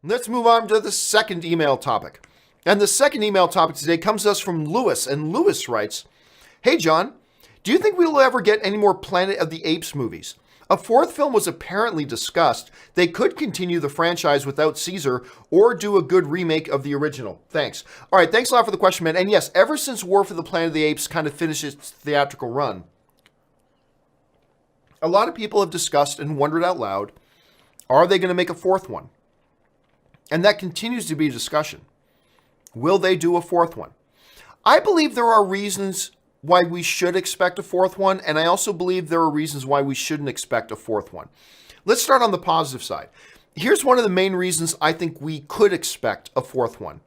Let's move on to the second email topic. And the second email topic today comes to us from Lewis. And Lewis writes, "Hey, John, do you think we will ever get any more Planet of the Apes movies? A fourth film was apparently discussed. They could continue the franchise without Caesar or do a good remake of the original. Thanks." All right, thanks a lot for the question, man. And yes, ever since War for the Planet of the Apes kind of finished its theatrical run, a lot of people have discussed and wondered out loud, are they going to make a fourth one? And that continues to be a discussion. Will they do a fourth one? I believe there are reasons why we should expect a fourth one, and I also believe there are reasons why we shouldn't expect a fourth one. Let's start on the positive side. Here's one of the main reasons I think we could expect a fourth one.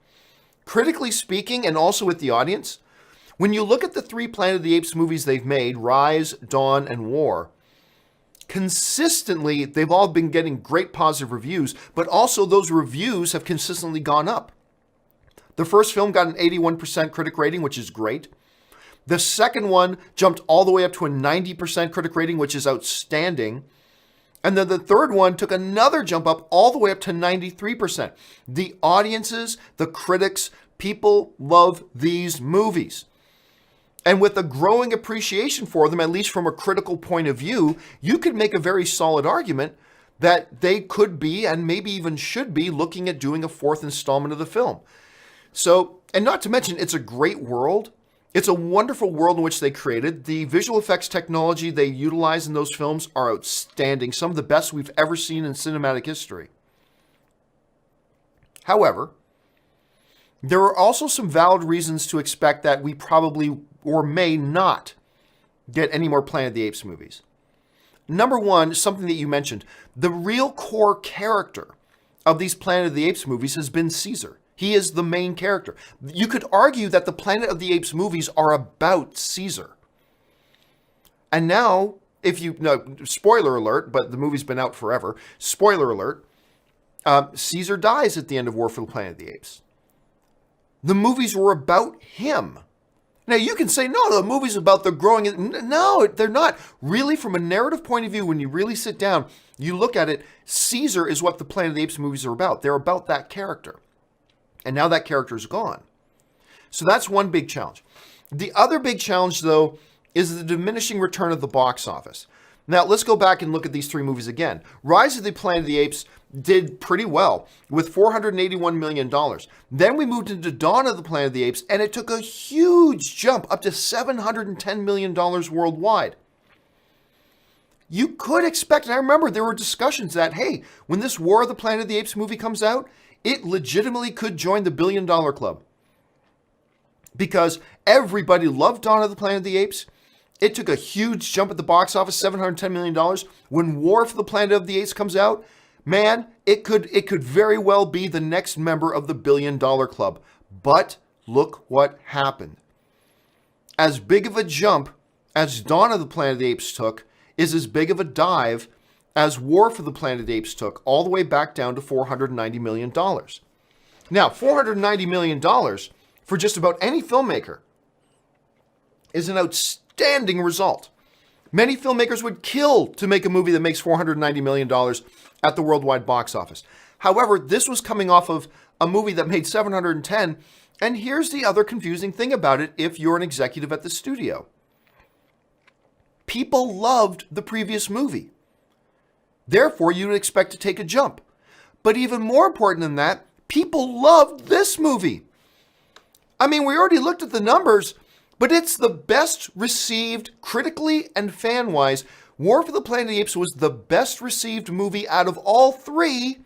Critically speaking, and also with the audience, when you look at the three Planet of the Apes movies they've made, Rise, Dawn, and War, consistently, they've all been getting great positive reviews, but also those reviews have consistently gone up. The first film got an 81% critic rating, which is great. The second one jumped all the way up to a 90% critic rating, which is outstanding. And then the third one took another jump up all the way up to 93%. The audiences, the critics, people love these movies. And with a growing appreciation for them, at least from a critical point of view, you could make a very solid argument that they could be, and maybe even should be, looking at doing a fourth installment of the film. So, and not to mention, it's a great world. It's a wonderful world in which they created. The visual effects technology they utilize in those films are outstanding, some of the best we've ever seen in cinematic history. However, there are also some valid reasons to expect that we probably or may not get any more Planet of the Apes movies. Number one, something that you mentioned, the real core character of these Planet of the Apes movies has been Caesar. He is the main character. You could argue that the Planet of the Apes movies are about Caesar. And now, if you, no, spoiler alert, but the movie's been out forever, spoiler alert, Caesar dies at the end of War for the Planet of the Apes. The movies were about him. Now, you can say, no, the movie's about the growing. No, they're not. Really, from a narrative point of view, when you really sit down, you look at it, Caesar is what the Planet of the Apes movies are about. They're about that character. And now that character is gone. So that's one big challenge. The other big challenge, though, is the diminishing return of the box office. Now, let's go back and look at these three movies again. Rise of the Planet of the Apes did pretty well with $481 million. Then we moved into Dawn of the Planet of the Apes, and it took a huge jump up to $710 million worldwide. You could expect, and I remember there were discussions that, hey, when this War of the Planet of the Apes movie comes out, it legitimately could join the $1 billion club. Because everybody loved Dawn of the Planet of the Apes. It took a huge jump at the box office, $710 million. When War for the Planet of the Apes comes out, man, it could very well be the next member of the $1 billion club. But look what happened. As big of a jump as Dawn of the Planet of the Apes took is as big of a dive as War for the Planet of the Apes took, all the way back down to $490 million. Now, $490 million for just about any filmmaker is an outstanding result. Many filmmakers would kill to make a movie that makes $490 million at the worldwide box office. However, this was coming off of a movie that made $710, and here's the other confusing thing about it if you're an executive at the studio. People loved the previous movie. Therefore, you would expect to take a jump. But even more important than that, people loved this movie. I mean, we already looked at the numbers, but it's the best received critically and fan-wise. War for the Planet of the Apes was the best received movie out of all three,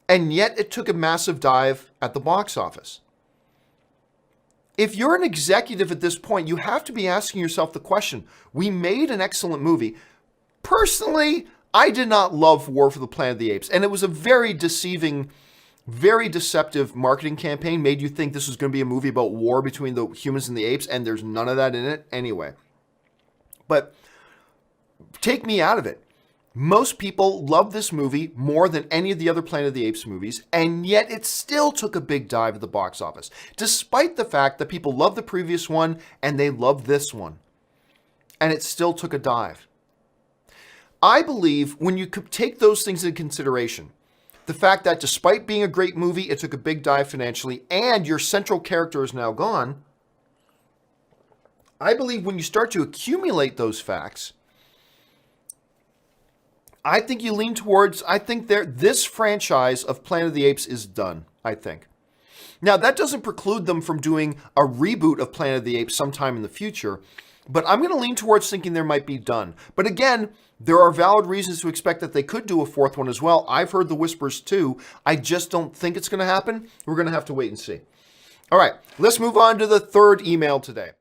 and yet it took a massive dive at the box office. If you're an executive at this point, you have to be asking yourself the question, we made an excellent movie. Personally, I did not love War for the Planet of the Apes, and it was a very deceiving, very deceptive marketing campaign, made you think this was going to be a movie about war between the humans and the apes, and there's none of that in it anyway. But take me out of it. Most people love this movie more than any of the other Planet of the Apes movies, and yet it still took a big dive at the box office, despite the fact that people loved the previous one and they loved this one. And it still took a dive. I believe when you take those things into consideration, the fact that despite being a great movie, it took a big dive financially, and your central character is now gone, I believe when you start to accumulate those facts, I think you lean towards, I think this franchise of Planet of the Apes is done, I think. Now, that doesn't preclude them from doing a reboot of Planet of the Apes sometime in the future, but I'm going to lean towards thinking there might be done. But again, there are valid reasons to expect that they could do a fourth one as well. I've heard the whispers too. I just don't think it's going to happen. We're going to have to wait and see. All right, let's move on to the third email today.